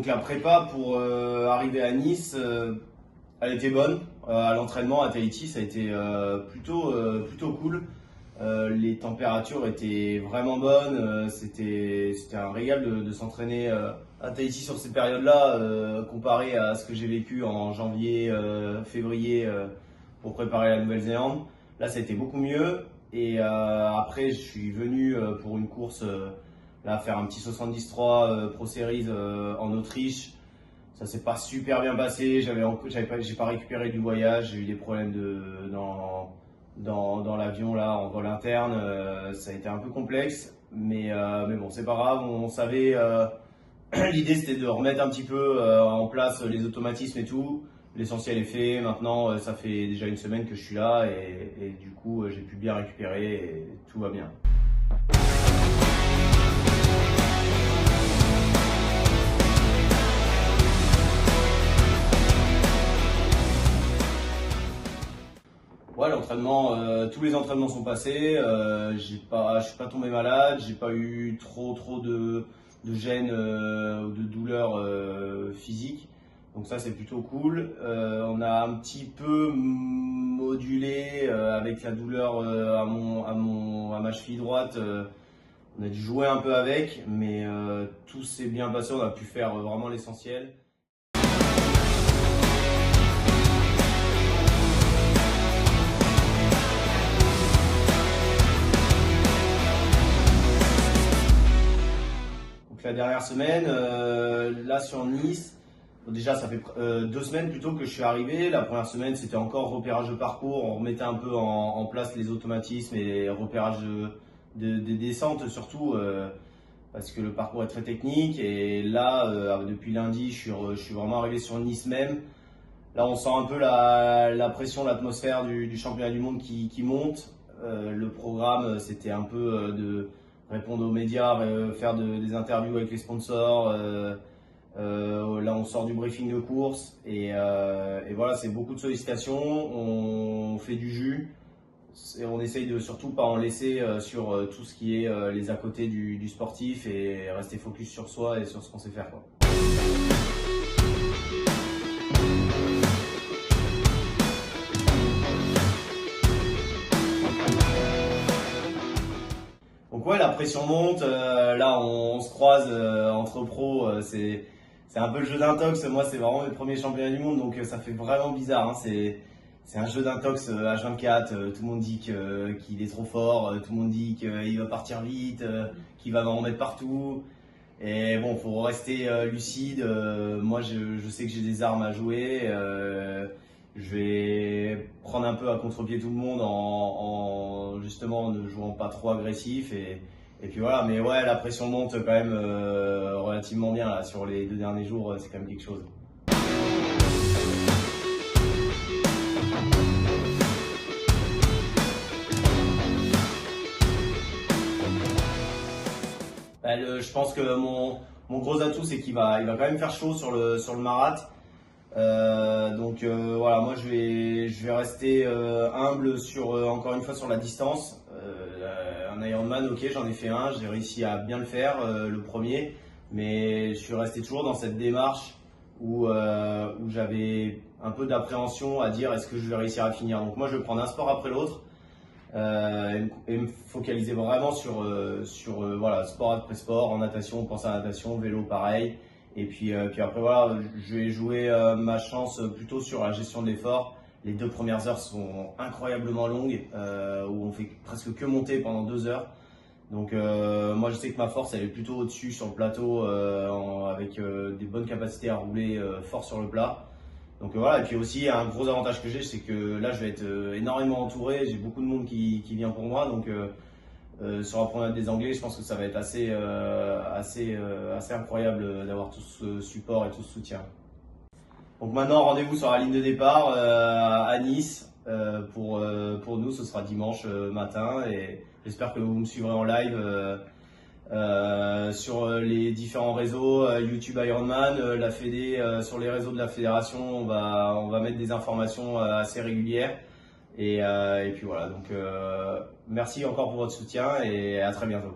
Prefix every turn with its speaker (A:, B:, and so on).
A: la prépa pour arriver à Nice, elle était bonne. À l'entraînement à Tahiti, ça a été plutôt cool. Les températures étaient vraiment bonnes. C'était un régal de s'entraîner à Tahiti sur ces périodes-là, comparé à ce que j'ai vécu en janvier, février pour préparer la Nouvelle-Zélande. Là, ça a été beaucoup mieux. Et après, je suis venu pour une course là faire un petit 73 Pro Series en Autriche. Ça s'est pas super bien passé. J'ai pas récupéré du voyage. J'ai eu des problèmes dans l'avion là en vol interne. Ça a été un peu complexe, mais bon, c'est pas grave. On savait. L'idée c'était de remettre un petit peu en place les automatismes et tout. L'essentiel est fait. Maintenant, ça fait déjà une semaine que je suis là et du coup, j'ai pu bien récupérer et tout va bien. Ouais, l'entraînement, tous les entraînements sont passés. Je suis pas tombé malade. J'ai pas eu trop de gêne ou de douleurs physiques. Donc ça c'est plutôt cool. On a un petit peu modulé avec la douleur à ma cheville droite. On a dû jouer un peu avec, mais tout s'est bien passé. On a pu faire vraiment l'essentiel. Donc la dernière semaine, là sur Nice. Déjà, ça fait 2 semaines plutôt que je suis arrivé. La première semaine, c'était encore repérage de parcours. On remettait un peu en place les automatismes et repérage des descentes surtout parce que le parcours est très technique. Et là, depuis lundi, je suis vraiment arrivé sur Nice même. Là, on sent un peu la pression, l'atmosphère du championnat du monde qui monte. Le programme, c'était un peu de répondre aux médias, faire des interviews avec les sponsors. Là, on sort du briefing de course et voilà, c'est beaucoup de sollicitations. On fait du jus et on essaye de surtout pas en laisser sur tout ce qui est les à côté du sportif et rester focus sur soi et sur ce qu'on sait faire, quoi. Donc ouais, la pression monte. Là, on se croise entre pros. C'est un peu le jeu d'intox. Moi, c'est vraiment mes premiers championnats du monde, donc ça fait vraiment bizarre, hein. C'est un jeu d'intox H24. Tout le monde dit qu'il est trop fort. Tout le monde dit qu'il va partir vite, qu'il va m'en remettre partout. Et bon, faut rester lucide. Moi, je sais que j'ai des armes à jouer. Je vais prendre un peu à contre-pied tout le monde justement en ne jouant pas trop agressif et puis voilà. Mais ouais, la pression monte quand même relativement bien là sur les 2 derniers jours. C'est quand même quelque chose. Je pense que mon gros atout c'est qu'il va quand même faire chaud sur le marathon. Donc voilà, moi je vais rester humble encore une fois sur la distance. Un Ironman, ok, j'en ai fait un, j'ai réussi à bien le faire, le premier, mais je suis resté toujours dans cette démarche où j'avais un peu d'appréhension à dire est-ce que je vais réussir à finir. Donc moi je vais prendre un sport après l'autre et me focaliser vraiment sur voilà, sport après sport. En natation, on pense à la natation, vélo pareil. Et puis après voilà, je vais jouer ma chance plutôt sur la gestion de l'effort. Les 2 premières heures sont incroyablement longues, où on fait presque que monter pendant 2 heures. Donc moi je sais que ma force elle est plutôt au-dessus sur le plateau, avec des bonnes capacités à rouler fort sur le plat. Donc voilà, et puis aussi un gros avantage que j'ai, c'est que là je vais être énormément entouré. J'ai beaucoup de monde qui vient pour moi, donc sur la promenade des Anglais, je pense que ça va être assez incroyable d'avoir tout ce support et tout ce soutien. Donc maintenant, rendez-vous sur la ligne de départ à Nice. Pour nous, ce sera dimanche matin et j'espère que vous me suivrez en live sur les différents réseaux, YouTube Ironman, la Fédé, sur les réseaux de la fédération, on va mettre des informations assez régulières. Et puis voilà, donc merci encore pour votre soutien et à très bientôt.